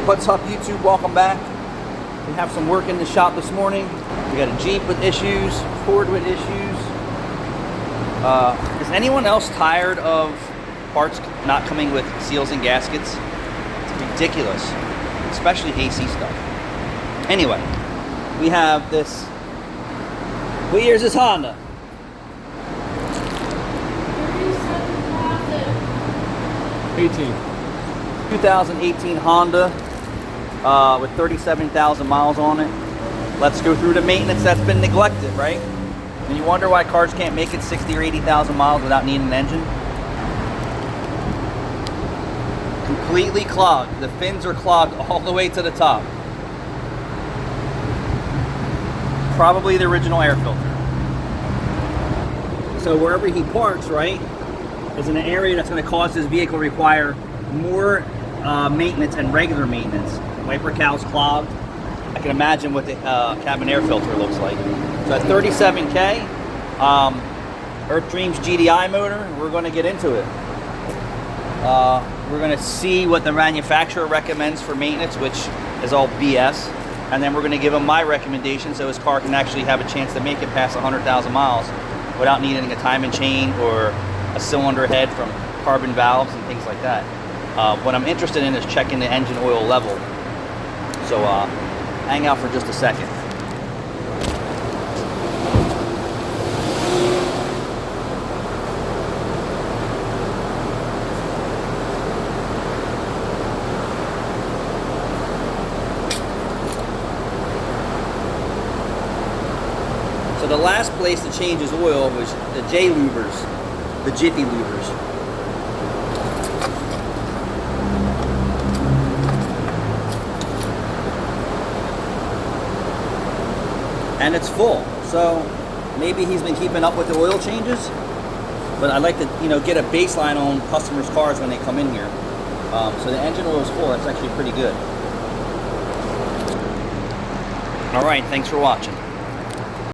What's up, YouTube? Welcome back. We have some work in the shop this morning. We got a Jeep with issues, Ford with issues. Is anyone else tired of parts not coming with seals and gaskets? It's ridiculous, especially AC stuff. Anyway, we have this. What year is this Honda? 2018 Honda with 37,000 miles on it. Let's go through the maintenance that's been neglected, right? And you wonder why cars can't make it 60 or 80,000 miles without needing an engine. Completely clogged. The fins are clogged all the way to the top. Probably the original air filter. So wherever he parks, right, is in an area that's going to cause his vehicle to require more maintenance and regular maintenance. Wiper cowl's clogged. I can imagine what the cabin air filter looks like. So at 37K, Earth Dreams GDI motor, we're going to get into it. We're going to see what the manufacturer recommends for maintenance, which is all BS. And then we're going to give him my recommendation so his car can actually have a chance to make it past 100,000 miles without needing a timing chain or a cylinder head from carbon valves and things like that. What I'm interested in is checking the engine oil level. So hang out for just a second. So the last place to change his oil was the J Lubers, the Jiffy Lubers. And it's full, so maybe he's been keeping up with the oil changes, but I'd like to, get a baseline on customers' cars when they come in here. So the engine oil is full. That's actually pretty good. All right, thanks for watching.